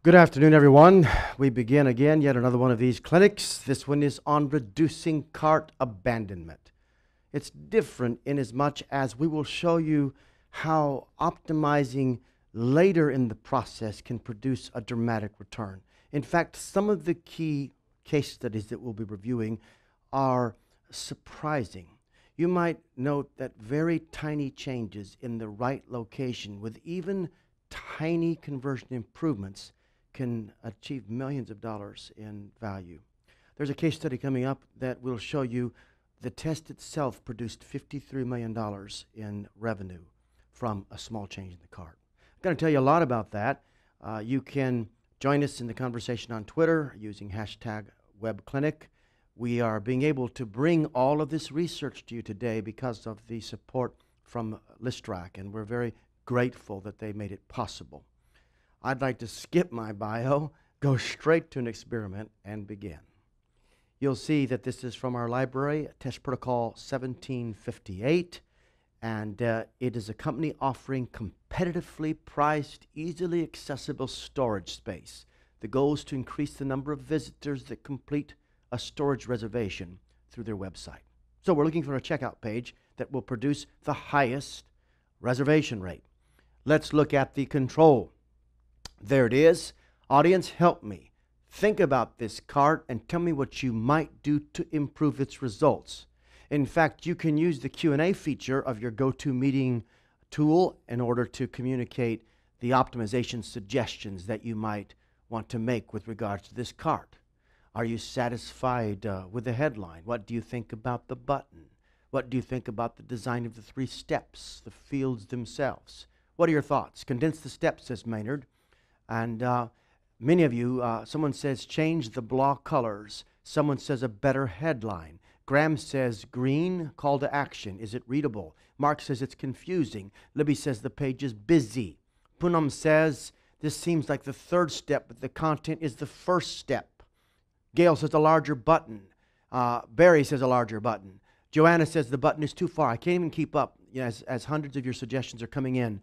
Good afternoon, everyone. We begin again yet another one of these clinics. This one is on reducing cart abandonment. It's different in as much as we will show you how optimizing later in the process can produce a dramatic return. In fact, some of the key case studies that we'll be reviewing are surprising. You might note that very tiny changes in the right location with even tiny conversion improvements can achieve millions of dollars in value. There's a case study coming up that will show you the test itself produced $53 million in revenue from a small change in the cart. I'm going to tell you a lot about that. You can join us in the conversation on Twitter using hashtag #WebClinic. We are being able to bring all of this research to you today because of the support from Listrack, and we're very grateful that they made it possible. I'd like to skip my bio, go straight to an experiment, and begin. You'll see that this is from our library, Test Protocol 1758, and it is a company offering competitively priced, easily accessible storage space. The goal is to increase the number of visitors that complete a storage reservation through their website. So we're looking for a checkout page that will produce the highest reservation rate. Let's look at the control. There it is. Audience, help me. Think about this cart and tell me what you might do to improve its results. In fact, you can use the Q&A feature of your GoToMeeting tool in order to communicate the optimization suggestions that you might want to make with regards to this cart. Are you satisfied with the headline? What do you think about the button? What do you think about the design of the 3 steps, the fields themselves? What are your thoughts? Condense the steps, says Maynard. And many of you, someone says change the block colors. Someone says a better headline. Graham says green, call to action. Is it readable? Mark says it's confusing. Libby says the page is busy. Poonam says this seems like the 3rd step, but the content is the 1st step. Gail says a larger button. Barry says a larger button. Joanna says the button is too far. I can't even keep up as hundreds of your suggestions are coming in.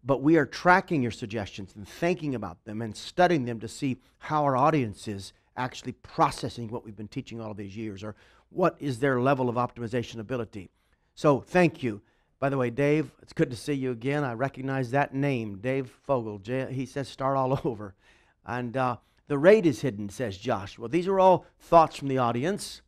But we are tracking your suggestions and thinking about them and studying them to see how our audience is actually processing what we've been teaching all of these years, or what is their level of optimization ability. So thank you. By the way, Dave, it's good to see you again. I recognize that name, Dave Fogel. He says start all over. And the rate is hidden, says Josh. Well, these are all thoughts from the audience.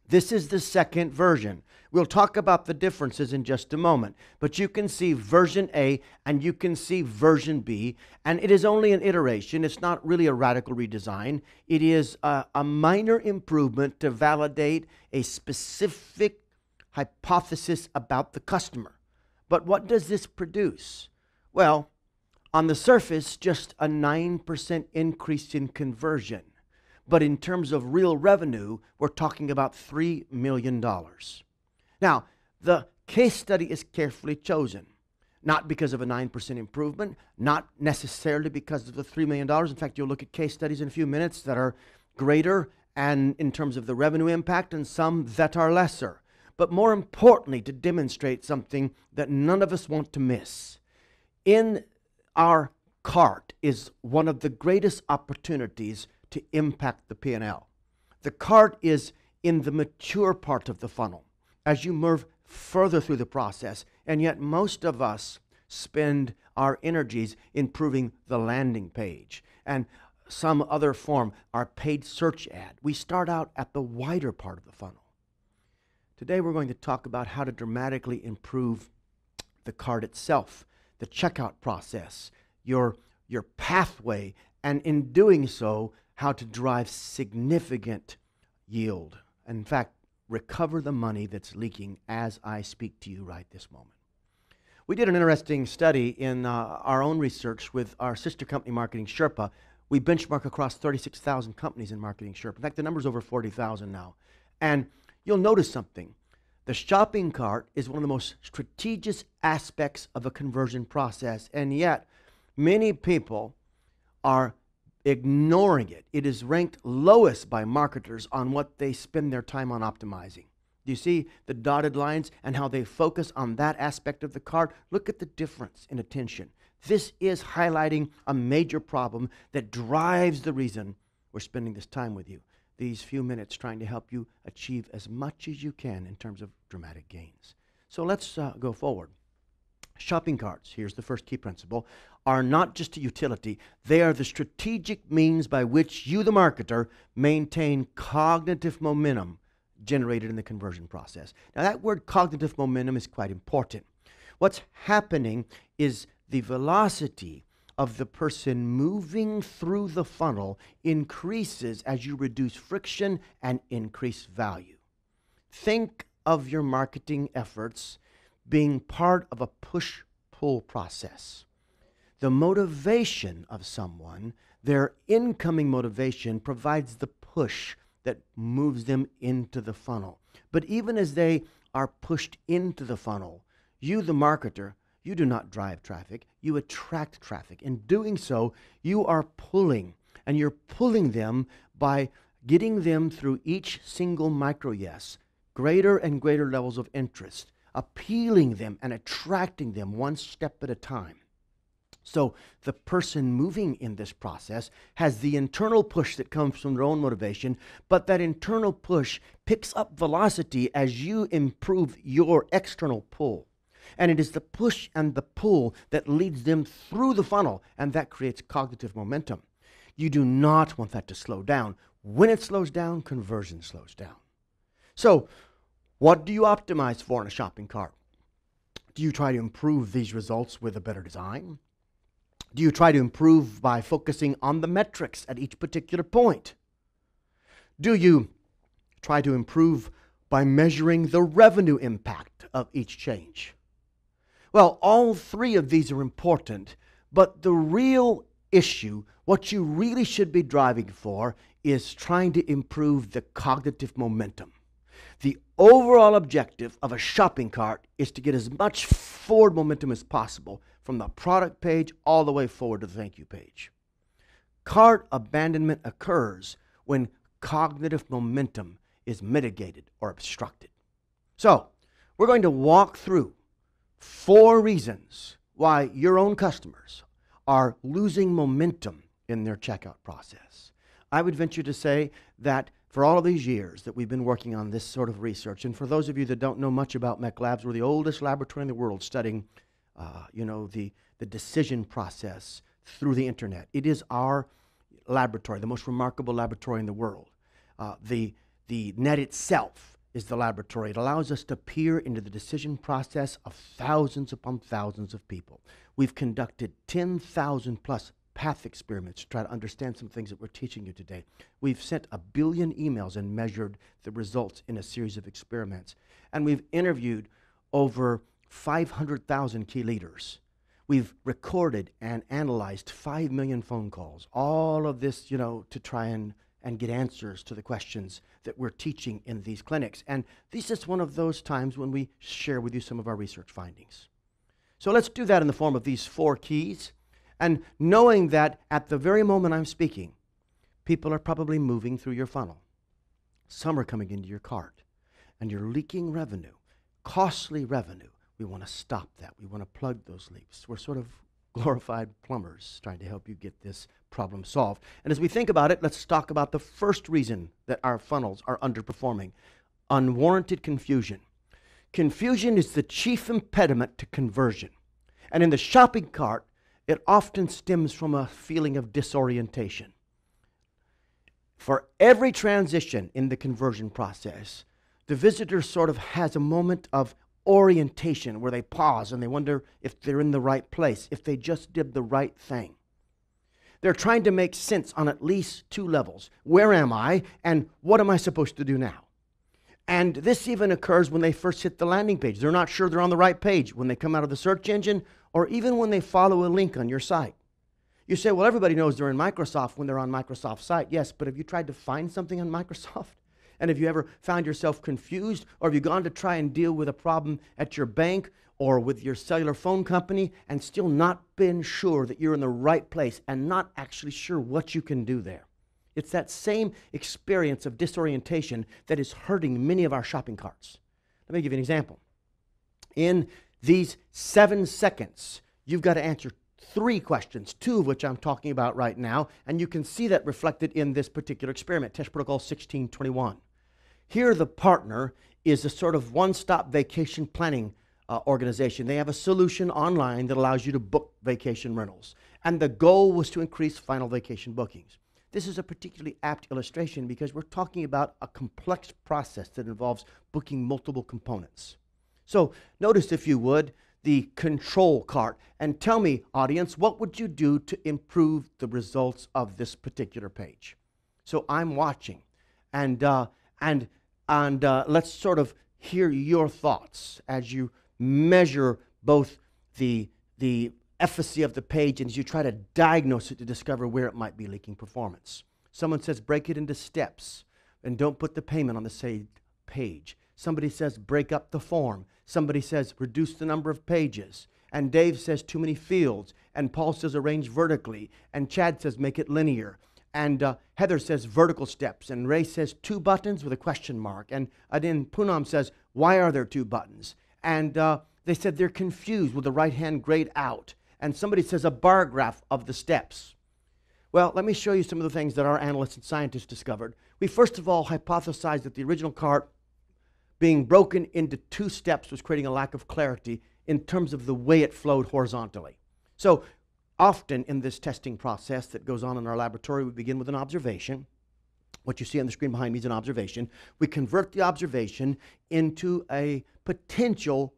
This is the 2nd version. We'll talk about the differences in just a moment. But you can see version A and you can see version B. And it is only an iteration. It's not really a radical redesign. It is a minor improvement to validate a specific hypothesis about the customer. But what does this produce? Well, on the surface, just a 9% increase in conversion. But in terms of real revenue, we're talking about $3 million. Now, the case study is carefully chosen, not because of a 9% improvement, not necessarily because of the $3 million. In fact, you'll look at case studies in a few minutes that are greater and in terms of the revenue impact, and some that are lesser. But more importantly, to demonstrate something that none of us want to miss. In our cart is one of the greatest opportunities to impact the P&L. The cart is in the mature part of the funnel as you move further through the process, and yet most of us spend our energies improving the landing page and some other form, our paid search ad. We start out at the wider part of the funnel. Today we're going to talk about how to dramatically improve the cart itself, the checkout process, your pathway, and in doing so, how to drive significant yield. In fact, recover the money that's leaking as I speak to you right this moment. We did an interesting study in our own research with our sister company, Marketing Sherpa. We benchmark across 36,000 companies in Marketing Sherpa. In fact, the number's over 40,000 now. And you'll notice something. The shopping cart is one of the most strategic aspects of a conversion process, and yet many people are ignoring it. It is ranked lowest by marketers on what they spend their time on optimizing. Do you see the dotted lines and how they focus on that aspect of the cart? Look at the difference in attention. This is highlighting a major problem that drives the reason we're spending this time with you, these few minutes trying to help you achieve as much as you can in terms of dramatic gains. So let's go forward. Shopping carts, here's the first key principle, are not just a utility. They are the strategic means by which you, the marketer, maintain cognitive momentum generated in the conversion process. Now, that word cognitive momentum is quite important. What's happening is the velocity of the person moving through the funnel increases as you reduce friction and increase value. Think of your marketing efforts being part of a push-pull process. The motivation of someone, their incoming motivation, provides the push that moves them into the funnel. But even as they are pushed into the funnel, you, the marketer, you do not drive traffic, you attract traffic. In doing so, you are pulling, and you're pulling them by getting them through each single micro yes, greater and greater levels of interest, appealing them and attracting them one step at a time. So the person moving in this process has the internal push that comes from their own motivation, but that internal push picks up velocity as you improve your external pull. And it is the push and the pull that leads them through the funnel, and that creates cognitive momentum. You do not want that to slow down. When it slows down, conversion slows down. So what do you optimize for in a shopping cart? Do you try to improve these results with a better design? Do you try to improve by focusing on the metrics at each particular point? Do you try to improve by measuring the revenue impact of each change? Well, all three of these are important, but the real issue, what you really should be driving for, is trying to improve the cognitive momentum. The overall objective of a shopping cart is to get as much forward momentum as possible from the product page all the way forward to the thank you page. Cart abandonment occurs when cognitive momentum is mitigated or obstructed. So, we're going to walk through 4 reasons why your own customers are losing momentum in their checkout process. I would venture to say that for all of these years that we've been working on this sort of research, and for those of you that don't know much about MECLABS, we're the oldest laboratory in the world studying the decision process through the internet. It is our laboratory, the most remarkable laboratory in the world. The net itself is the laboratory. It allows us to peer into the decision process of thousands upon thousands of people. We've conducted 10,000 plus path experiments to try to understand some things that we're teaching you today. We've sent 1 billion emails and measured the results in a series of experiments. And we've interviewed over 500,000 key leaders. We've recorded and analyzed 5 million phone calls. All of this, to try and get answers to the questions that we're teaching in these clinics. And this is one of those times when we share with you some of our research findings. So let's do that in the form of these 4 keys. And knowing that at the very moment I'm speaking, people are probably moving through your funnel. Some are coming into your cart, and you're leaking revenue, costly revenue. We want to stop that. We want to plug those leaks. We're sort of glorified plumbers trying to help you get this problem solved. And as we think about it, let's talk about the first reason that our funnels are underperforming: unwarranted confusion. Confusion is the chief impediment to conversion. And in the shopping cart, it often stems from a feeling of disorientation. For every transition in the conversion process, the visitor sort of has a moment of orientation where they pause and they wonder if they're in the right place, if they just did the right thing. They're trying to make sense on at least 2 levels. Where am I, and what am I supposed to do now? And this even occurs when they first hit the landing page. They're not sure they're on the right page when they come out of the search engine, or even when they follow a link on your site. You say, well, everybody knows they're in Microsoft when they're on Microsoft's site. Yes, but have you tried to find something on Microsoft? And have you ever found yourself confused? Or have you gone to try and deal with a problem at your bank or with your cellular phone company and still not been sure that you're in the right place and not actually sure what you can do there? It's that same experience of disorientation that is hurting many of our shopping carts. Let me give you an example. In these 7 seconds, you've got to answer 3 questions, 2 of which I'm talking about right now, and you can see that reflected in this particular experiment, Test Protocol 1621. Here the partner is a sort of one-stop vacation planning organization. They have a solution online that allows you to book vacation rentals, and the goal was to increase final vacation bookings. This is a particularly apt illustration because we're talking about a complex process that involves booking multiple components. So notice, if you would, the control cart, and tell me, audience, what would you do to improve the results of this particular page? So I'm watching, and let's sort of hear your thoughts as you measure both the efficacy of the page and as you try to diagnose it to discover where it might be leaking performance. Someone says break it into steps and don't put the payment on the same page. Somebody says break up the form. Somebody says reduce the number of pages. And Dave says too many fields. And Paul says arrange vertically. And Chad says make it linear. And Heather says vertical steps. And Ray says 2 buttons with a question mark. And then Poonam says, why are there 2 buttons? And they said they're confused with the right hand grayed out. And somebody says a bar graph of the steps. Well, let me show you some of the things that our analysts and scientists discovered. We first of all hypothesized that the original cart being broken into 2 steps was creating a lack of clarity in terms of the way it flowed horizontally. So often in this testing process that goes on in our laboratory, we begin with an observation. What you see on the screen behind me is an observation. We convert the observation into a potential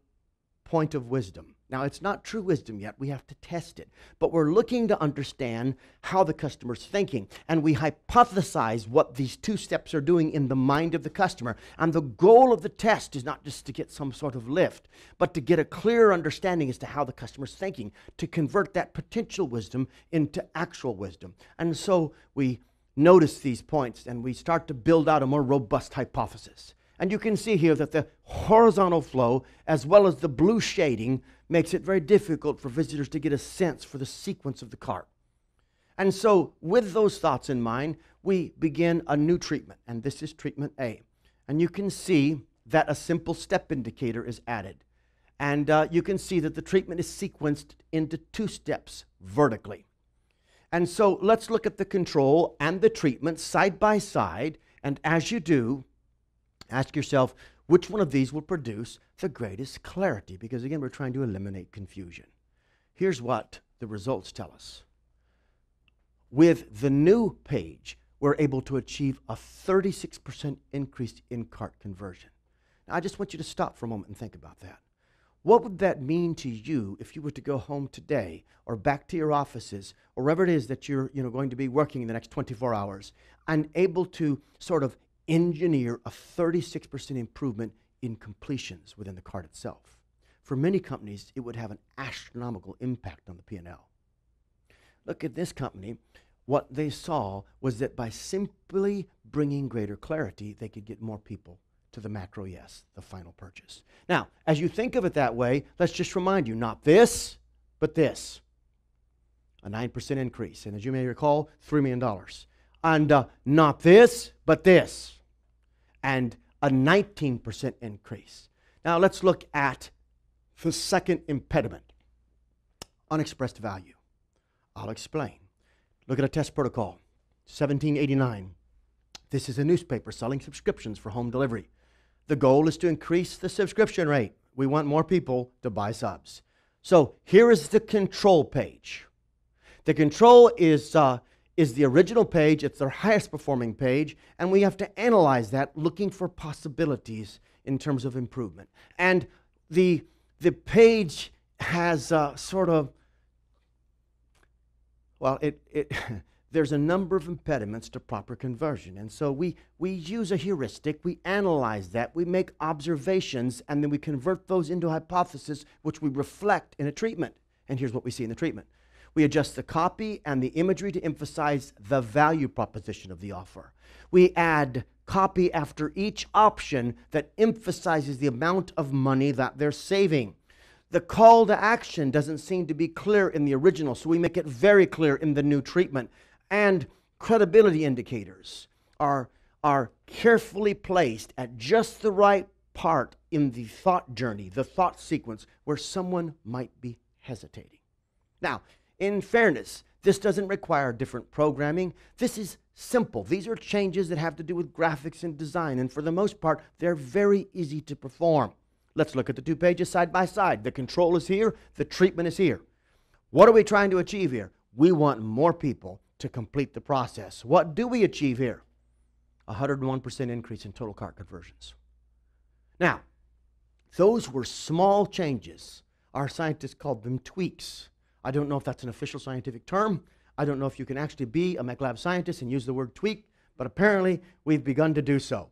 point of wisdom. Now, it's not true wisdom yet. We have to test it. But we're looking to understand how the customer's thinking. And we hypothesize what these 2 steps are doing in the mind of the customer. And the goal of the test is not just to get some sort of lift, but to get a clear understanding as to how the customer's thinking, to convert that potential wisdom into actual wisdom. And so we notice these points and we start to build out a more robust hypothesis. And you can see here that the horizontal flow, as well as the blue shading, makes it very difficult for visitors to get a sense for the sequence of the cart. And so, with those thoughts in mind, we begin a new treatment, and this is treatment A. And you can see that a simple step indicator is added. And you can see that the treatment is sequenced into 2 steps vertically. And so, let's look at the control and the treatment side by side, and as you do, ask yourself, which one of these will produce the greatest clarity? Because again, we're trying to eliminate confusion. Here's what the results tell us. With the new page, we're able to achieve a 36% increase in cart conversion. Now, I just want you to stop for a moment and think about that. What would that mean to you if you were to go home today or back to your offices or wherever it is that you're going to be working in the next 24 hours and able to sort of engineer a 36% improvement in completions within the cart itself? For many companies, it would have an astronomical impact on the P&L. Look at this company. What they saw was that by simply bringing greater clarity, they could get more people to the macro yes, the final purchase. Now, as you think of it that way, let's just remind you, not this, but this. A 9% increase. And as you may recall, $3 million. And not this, but this. And a 19% increase. Now let's look at the second impediment, unexpressed value. I'll explain. Look at a test protocol, 1789. This is a newspaper selling subscriptions for home delivery. The goal is to increase the subscription rate. We want more people to buy subs. So here is the control page. The control is the original page. It's their highest performing page, and we have to analyze that, looking for possibilities in terms of improvement. And the page has sort of, well, there's a number of impediments to proper conversion. And so we use a heuristic, we analyze that, we make observations, and then we convert those into hypotheses, which we reflect in a treatment. And here's what we see in the treatment. We adjust the copy and the imagery to emphasize the value proposition of the offer. We add copy after each option that emphasizes the amount of money that they're saving. The call to action doesn't seem to be clear in the original, so we make it very clear in the new treatment. And credibility indicators are carefully placed at just the right part in the thought journey, the thought sequence, where someone might be hesitating. Now, in fairness, this doesn't require different programming. This is simple. These are changes that have to do with graphics and design, and for the most part, they're very easy to perform. Let's look at the 2 pages side by side. The control is here, the treatment is here. What are we trying to achieve here? We want more people to complete the process. What do we achieve here? 101% increase in total cart conversions. Now, those were small changes. Our scientists called them tweaks. I don't know if that's an official scientific term. I don't know if you can actually be a MECLABS scientist and use the word tweak, but apparently we've begun to do so.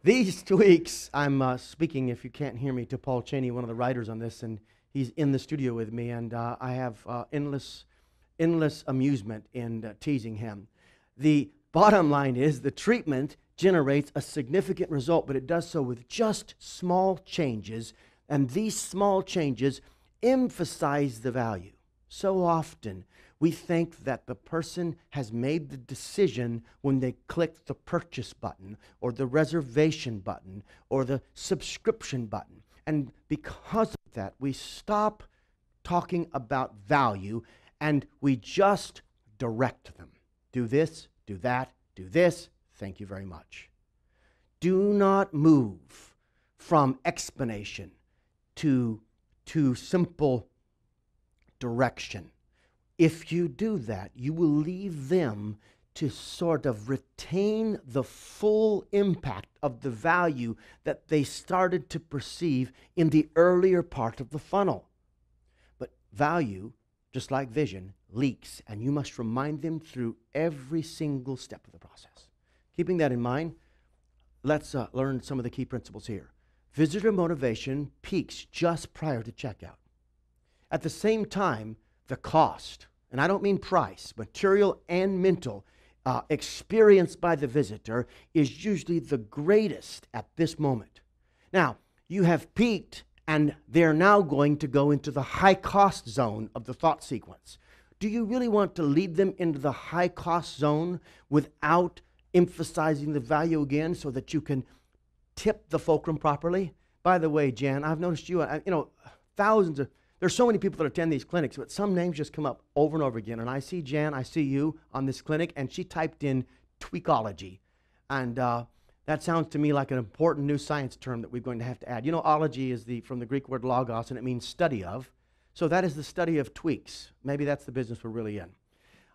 These tweaks, I'm speaking, if you can't hear me, to Paul Cheney, one of the writers on this, and he's in the studio with me, and I have endless amusement in teasing him. The bottom line is the treatment generates a significant result, but it does so with just small changes, and these small changes emphasize the value. So often, we think that the person has made the decision when they click the purchase button or the reservation button or the subscription button. And because of that, we stop talking about value and we just direct them. Do this, do that, do this. Thank you very much. Do not move from explanation to simple direction. If you do that, you will leave them to sort of retain the full impact of the value that they started to perceive in the earlier part of the funnel. But value, just like vision, leaks, and you must remind them through every single step of the process. Keeping that in mind, let's learn some of the key principles here. Visitor motivation peaks just prior to checkout. At the same time, the cost, and I don't mean price, material and mental, experienced by the visitor is usually the greatest at this moment. Now, you have peaked and they're now going to go into the high cost zone of the thought sequence. Do you really want to lead them into the high cost zone without emphasizing the value again so that you can tip the fulcrum properly? By the way, Jan, I've noticed there's so many people that attend these clinics, but some names just come up over and over again. And I see Jan, I see you on this clinic, and she typed in tweakology. And that sounds to me like an important new science term that we're going to have to add. You know, ology is from the Greek word logos, and it means study of. So that is the study of tweaks. Maybe that's the business we're really in.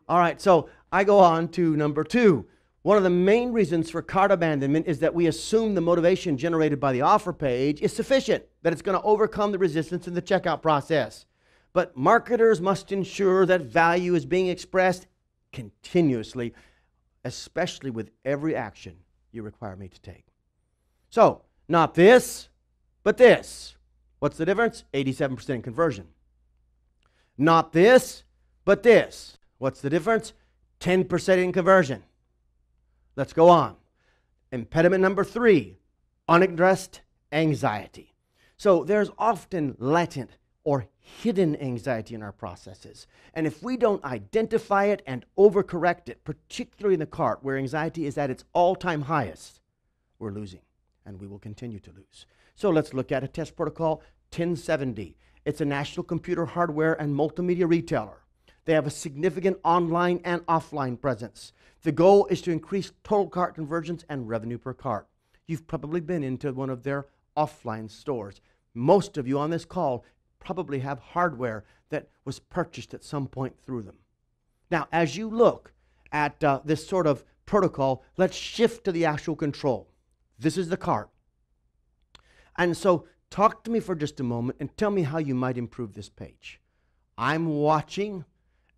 All right, so I go on to number 2. One of the main reasons for cart abandonment is that we assume the motivation generated by the offer page is sufficient, that it's going to overcome the resistance in the checkout process. But marketers must ensure that value is being expressed continuously, especially with every action you require me to take. So, not this, but this. What's the difference? 87% conversion. Not this, but this. What's the difference? 10% in conversion. Let's go on. Impediment number 3, unaddressed anxiety. So there's often latent or hidden anxiety in our processes. And if we don't identify it and overcorrect it, particularly in the cart where anxiety is at its all-time highest, we're losing, and we will continue to lose. So let's look at a test protocol 1070. It's a national computer hardware and multimedia retailer. They have a significant online and offline presence. The goal is to increase total cart conversions and revenue per cart. You've probably been into one of their offline stores. Most of you on this call probably have hardware that was purchased at some point through them. Now, as you look at this sort of protocol, let's shift to the actual control. This is the cart. And so talk to me for just a moment and tell me how you might improve this page. I'm watching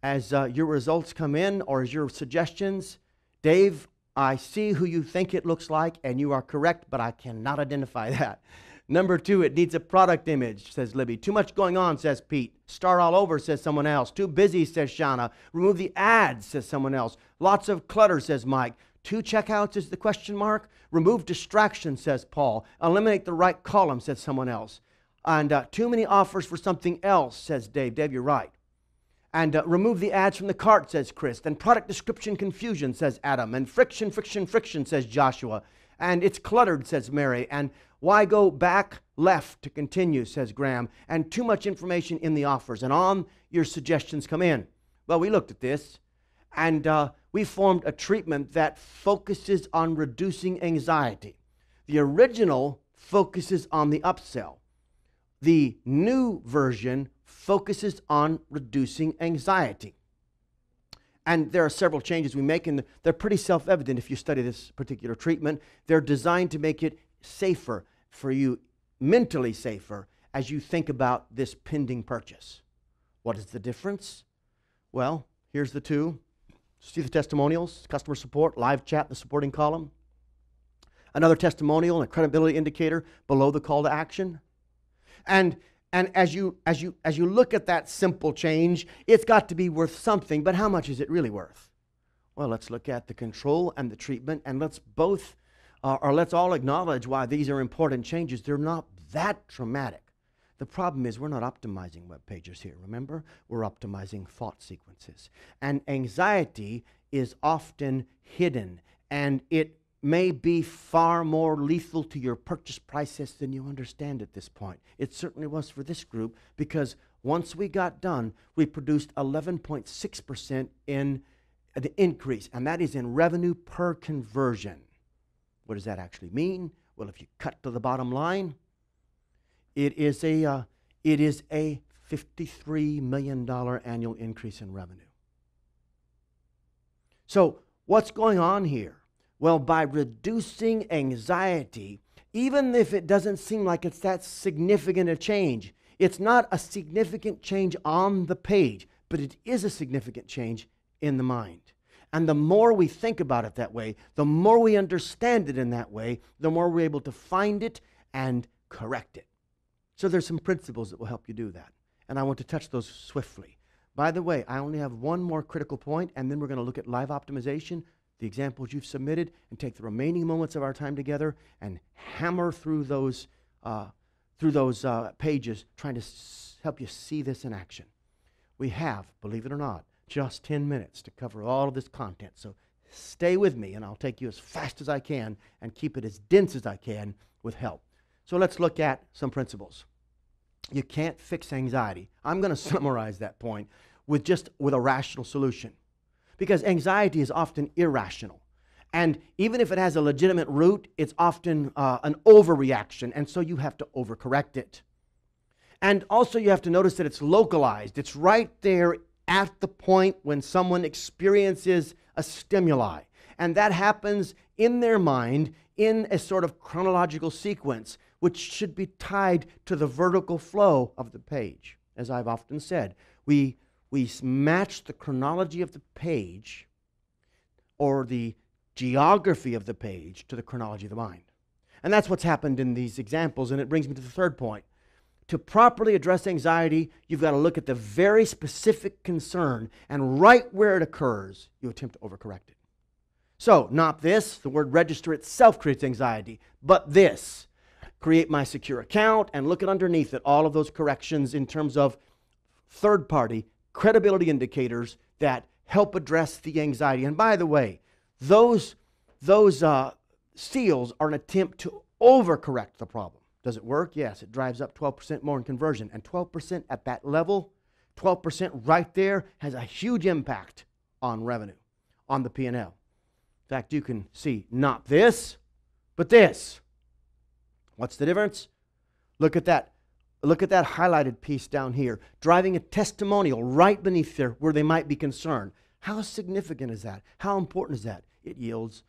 as your results come in or as your suggestions. Dave, I see who you think it looks like, and you are correct, but I cannot identify that. Number 2, it needs a product image, says Libby. Too much going on, says Pete. Start all over, says someone else. Too busy, says Shauna. Remove the ads, says someone else. Lots of clutter, says Mike. 2 checkouts is the question mark. Remove distraction, says Paul. Eliminate the right column, says someone else. And too many offers for something else, says Dave. Dave, you're right. And remove the ads from the cart, says Chris. Then product description confusion, says Adam. And friction, says Joshua. And it's cluttered, says Mary. And why go back left to continue, says Graham. And too much information in the offers. And on your suggestions come in. Well, we looked at this, and we formed a treatment that focuses on reducing anxiety. The original focuses on the upsell. The new version focuses on reducing anxiety. And there are several changes we make, and they're pretty self-evident if you study this particular treatment. They're designed to make it safer for you, mentally safer, as you think about this pending purchase. What is the difference? Well, here's the two. See the testimonials, customer support, live chat, the supporting column. Another testimonial and a credibility indicator below the call to action. And as you look at that simple change, it's got to be worth something, but how much is it really worth? Well, let's look at the control and the treatment, and let's all acknowledge why these are important changes. They're not that traumatic. The problem is we're not optimizing web pages here, remember? We're optimizing thought sequences. And anxiety is often hidden, and it may be far more lethal to your purchase process than you understand at this point. It certainly was for this group, because once we got done, we produced 11.6% in an increase, and that is in revenue per conversion. What does that actually mean? Well, if you cut to the bottom line, it is a $53 million annual increase in revenue. So what's going on here? Well, by reducing anxiety, even if it doesn't seem like it's that significant a change, it's not a significant change on the page, but it is a significant change in the mind. And the more we think about it that way, the more we understand it in that way, the more we're able to find it and correct it. So there's some principles that will help you do that. And I want to touch those swiftly. By the way, I only have one more critical point, and then we're going to look at live optimization, the examples you've submitted, and take the remaining moments of our time together and hammer through those pages, trying to help you see this in action. We have, believe it or not, just 10 minutes to cover all of this content. So stay with me, and I'll take you as fast as I can and keep it as dense as I can with help. So let's look at some principles. You can't fix anxiety. I'm going to summarize that point with a rational solution, because anxiety is often irrational. And even if it has a legitimate root, it's often an overreaction, and so you have to overcorrect it. And also you have to notice that it's localized. It's right there at the point when someone experiences a stimuli. And that happens in their mind in a sort of chronological sequence, which should be tied to the vertical flow of the page. As I've often said, we match the chronology of the page or the geography of the page to the chronology of the mind. And that's what's happened in these examples, and it brings me to the third point. To properly address anxiety, you've got to look at the very specific concern, and right where it occurs, you attempt to overcorrect it. So, not this, the word register itself creates anxiety, but this. Create my secure account and look at underneath it all of those corrections in terms of third-party credibility indicators that help address the anxiety. And by the way, those seals are an attempt to overcorrect the problem. Does it work? Yes, it drives up 12% more in conversion. And 12% at that level, 12% right there, has a huge impact on revenue, on the P&L. In fact, you can see not this, but this. What's the difference? Look at that. Look at that highlighted piece down here, driving a testimonial right beneath there where they might be concerned. How significant is that? How important is that? It yields,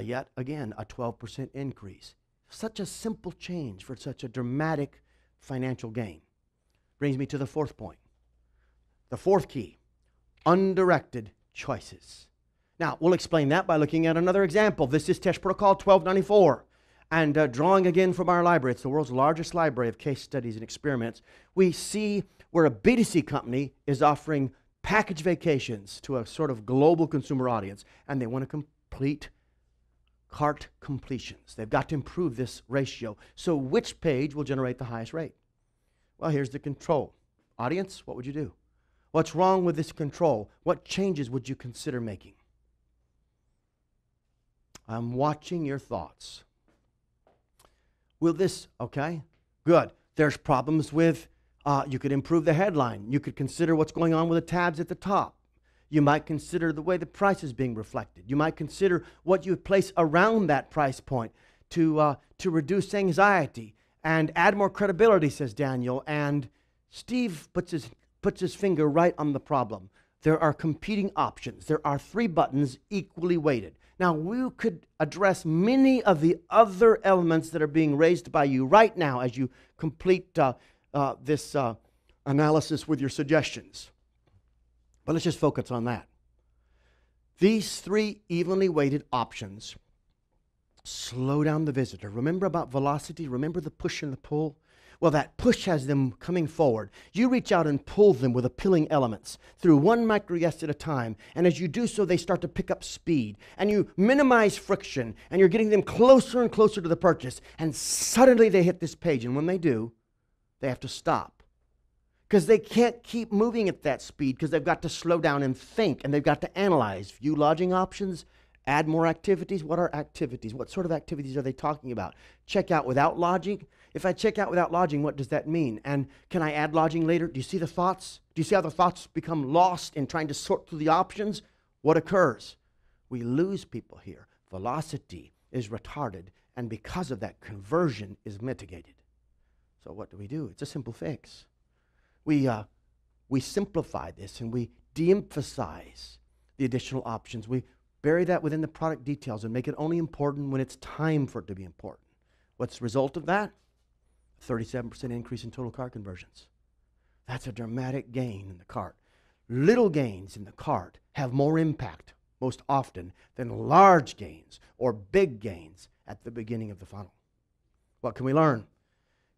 yet again, a 12% increase. Such a simple change for such a dramatic financial gain. Brings me to the fourth point. The fourth key, undirected choices. Now, we'll explain that by looking at another example. This is Test Protocol 1294. And drawing again from our library, it's the world's largest library of case studies and experiments, we see where a B2C company is offering package vacations to a sort of global consumer audience, and they want to complete cart completions. They've got to improve this ratio. So which page will generate the highest rate? Well, here's the control. Audience, what would you do? What's wrong with this control? What changes would you consider making? I'm watching your thoughts. Will this, okay, good. There's problems with, you could improve the headline. You could consider what's going on with the tabs at the top. You might consider the way the price is being reflected. You might consider what you place around that price point to reduce anxiety and add more credibility, says Daniel. And Steve puts his finger right on the problem. There are competing options. There are 3 buttons equally weighted. Now, we could address many of the other elements that are being raised by you right now as you complete this analysis with your suggestions. But let's just focus on that. These 3 evenly weighted options slow down the visitor. Remember about velocity? Remember the push and the pull? Well, that push has them coming forward. You reach out and pull them with appealing elements through one micro yes at a time. And as you do so, they start to pick up speed. And you minimize friction. And you're getting them closer and closer to the purchase. And suddenly they hit this page. And when they do, they have to stop. Because they can't keep moving at that speed because they've got to slow down and think. And they've got to analyze. View lodging options. Add more activities. What are activities? What sort of activities are they talking about? Check out without lodging. If I check out without lodging, what does that mean? And can I add lodging later? Do you see the thoughts? Do you see how the thoughts become lost in trying to sort through the options? What occurs? We lose people here. Velocity is retarded, and because of that, conversion is mitigated. So what do? It's a simple fix. We simplify this, and we de-emphasize the additional options. We bury that within the product details and make it only important when it's time for it to be important. What's the result of that? 37% increase in total cart conversions. That's a dramatic gain in the cart. Little gains in the cart have more impact most often than large gains or big gains at the beginning of the funnel. What can we learn?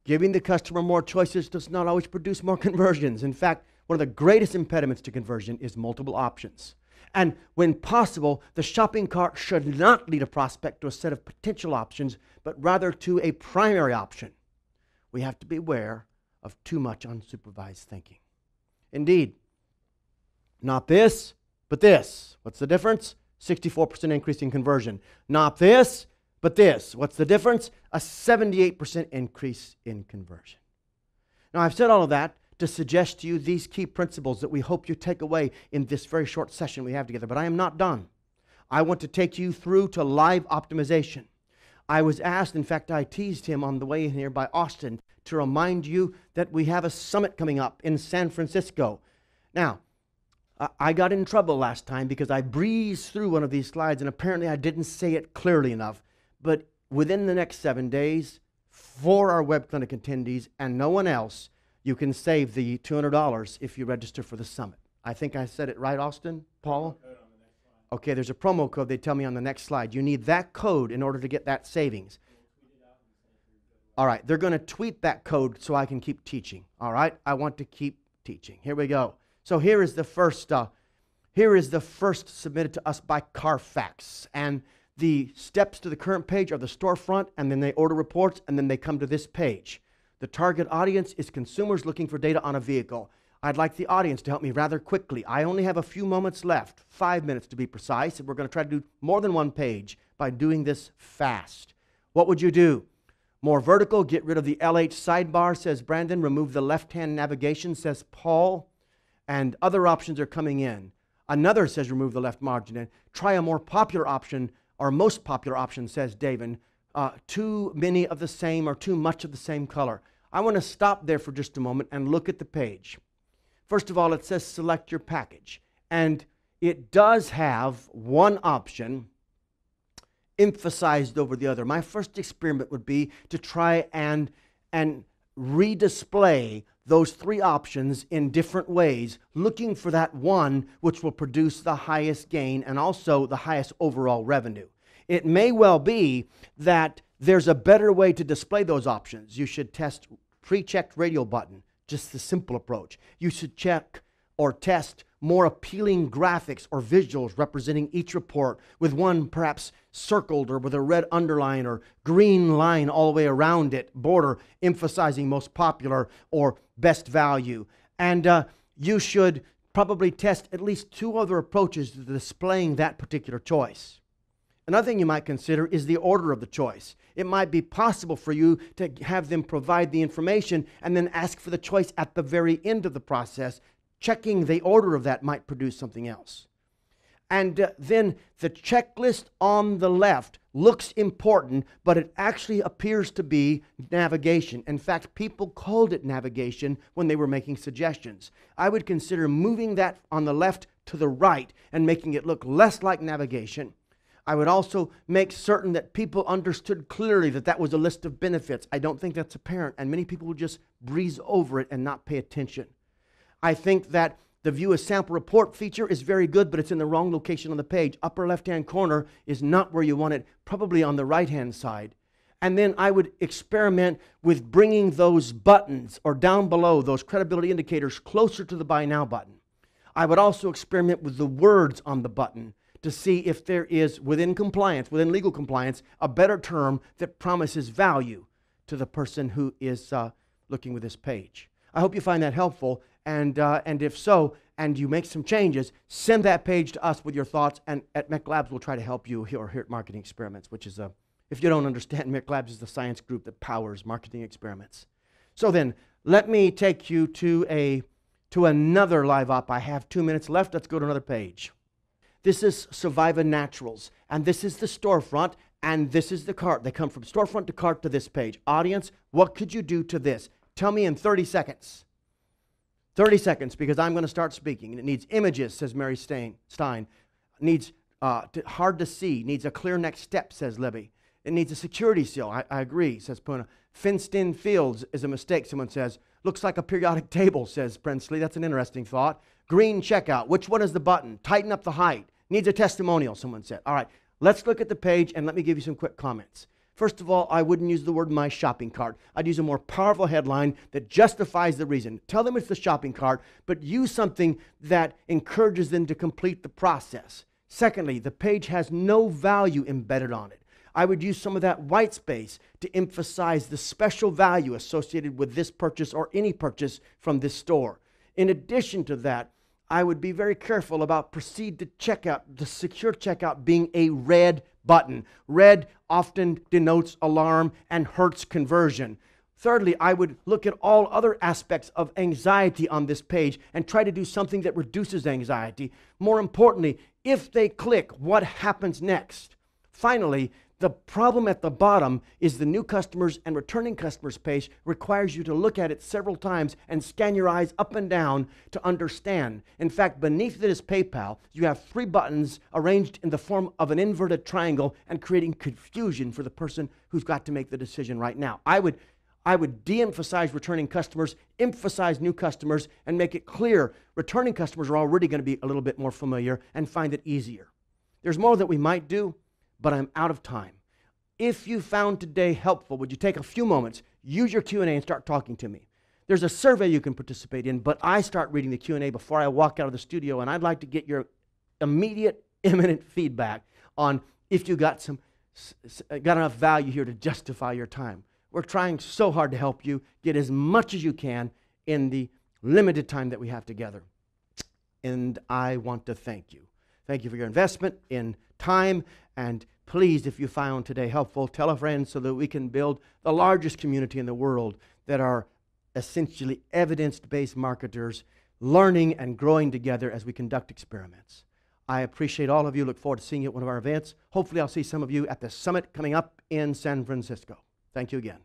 Giving the customer more choices does not always produce more conversions. In fact, one of the greatest impediments to conversion is multiple options. And when possible, the shopping cart should not lead a prospect to a set of potential options, but rather to a primary option. We have to beware of too much unsupervised thinking. Indeed, not this, but this. What's the difference? 64% increase in conversion. Not this, but this. What's the difference? A 78% increase in conversion. Now, I've said all of that to suggest to you these key principles that we hope you take away in this very short session we have together. But I am not done. I want to take you through to live optimization. I was asked, in fact, I teased him on the way in here by Austin to remind you that we have a summit coming up in San Francisco. Now, I got in trouble last time because I breezed through one of these slides and apparently I didn't say it clearly enough. But within the next 7 days, for our web clinic attendees and no one else, you can save the $200 if you register for the summit. I think I said it right, Austin? Paul? Okay, there's a promo code they tell me on the next slide. You need that code in order to get that savings. All right, they're going to tweet that code so I can keep teaching. All right, I want to keep teaching. Here we go. So here is the first submitted to us by Carfax. And the steps to the current page are the storefront, and then they order reports, and then they come to this page. The target audience is consumers looking for data on a vehicle. I'd like the audience to help me rather quickly. I only have a few moments left, 5 minutes to be precise, and we're going to try to do more than one page by doing this fast. What would you do? More vertical, get rid of the LH sidebar, says Brandon. Remove the left-hand navigation, says Paul. And other options are coming in. Another says remove the left margin. And try a more popular option, or most popular option, says David. Too many of the same or too much of the same color. I want to stop there for just a moment and look at the page. First of all, it says select your package. And it does have one option emphasized over the other. My first experiment would be to try and redisplay those 3 options in different ways, looking for that one which will produce the highest gain and also the highest overall revenue. It may well be that there's a better way to display those options. You should test pre-checked radial button, just the simple approach. You should check or test more appealing graphics or visuals representing each report with one perhaps circled or with a red underline or green line all the way around it, border emphasizing most popular or best value. And you should probably test at least 2 other approaches to displaying that particular choice. Another thing you might consider is the order of the choice. It might be possible for you to have them provide the information and then ask for the choice at the very end of the process checking the order of that might produce something else. And then the checklist on the left looks important, but it actually appears to be navigation. In fact, people called it navigation when they were making suggestions. I would consider moving that on the left to the right and making it look less like navigation. I would also make certain that people understood clearly that that was a list of benefits. I don't think that's apparent, and many people will just breeze over it and not pay attention. I think that the View a Sample Report feature is very good, but it's in the wrong location on the page. Upper left-hand corner is not where you want it, probably on the right-hand side. And then I would experiment with bringing those buttons, or down below, those credibility indicators, closer to the Buy Now button. I would also experiment with the words on the button to see if there is, within compliance, within legal compliance, a better term that promises value to the person who is looking with this page. I hope you find that helpful. And if so, and you make some changes, send that page to us with your thoughts, and at MECLABS we'll try to help you here at Marketing Experiments, which is, if you don't understand, MECLABS is the science group that powers marketing experiments. So then, let me take you to another live op. I have 2 minutes left. Let's go to another page. This is Surviva Naturals, and this is the storefront, and this is the cart. They come from storefront to cart to this page. Audience, what could you do to this? Tell me in 30 seconds. 30 seconds, because I'm going to start speaking. And it needs images, says Mary Stein. Needs hard to see. Needs a clear next step, says Libby. It needs a security seal. I agree, says Puna. Fenced-in fields is a mistake, someone says. Looks like a periodic table, says Princely. That's an interesting thought. Green checkout. Which one is the button? Tighten up the height. Needs a testimonial, someone said. All right, let's look at the page, and let me give you some quick comments. First of all, I wouldn't use the word my shopping cart. I'd use a more powerful headline that justifies the reason. Tell them it's the shopping cart, but use something that encourages them to complete the process. Secondly, the page has no value embedded on it. I would use some of that white space to emphasize the special value associated with this purchase or any purchase from this store. In addition to that, I would be very careful about proceed to checkout, the secure checkout being a red button. Red often denotes alarm and hurts conversion. Thirdly, I would look at all other aspects of anxiety on this page and try to do something that reduces anxiety. More importantly, if they click, what happens next? Finally, the problem at the bottom is the new customers and returning customers page requires you to look at it several times and scan your eyes up and down to understand. In fact, beneath this PayPal, you have 3 buttons arranged in the form of an inverted triangle and creating confusion for the person who's got to make the decision right now. I would de-emphasize returning customers, emphasize new customers, and make it clear returning customers are already going to be a little bit more familiar and find it easier. There's more that we might do, but I'm out of time. If you found today helpful, would you take a few moments, use your Q&A and start talking to me? There's a survey you can participate in, but I start reading the Q&A before I walk out of the studio, and I'd like to get your immediate, imminent feedback on if you got enough value here to justify your time. We're trying so hard to help you get as much as you can in the limited time that we have together. And I want to thank you. Thank you for your investment in time, and please, if you found today helpful, tell a friend so that we can build the largest community in the world that are essentially evidence-based marketers learning and growing together as we conduct experiments. I appreciate all of you. Look forward to seeing you at one of our events. Hopefully I'll see some of you at the summit coming up in San Francisco. Thank you again.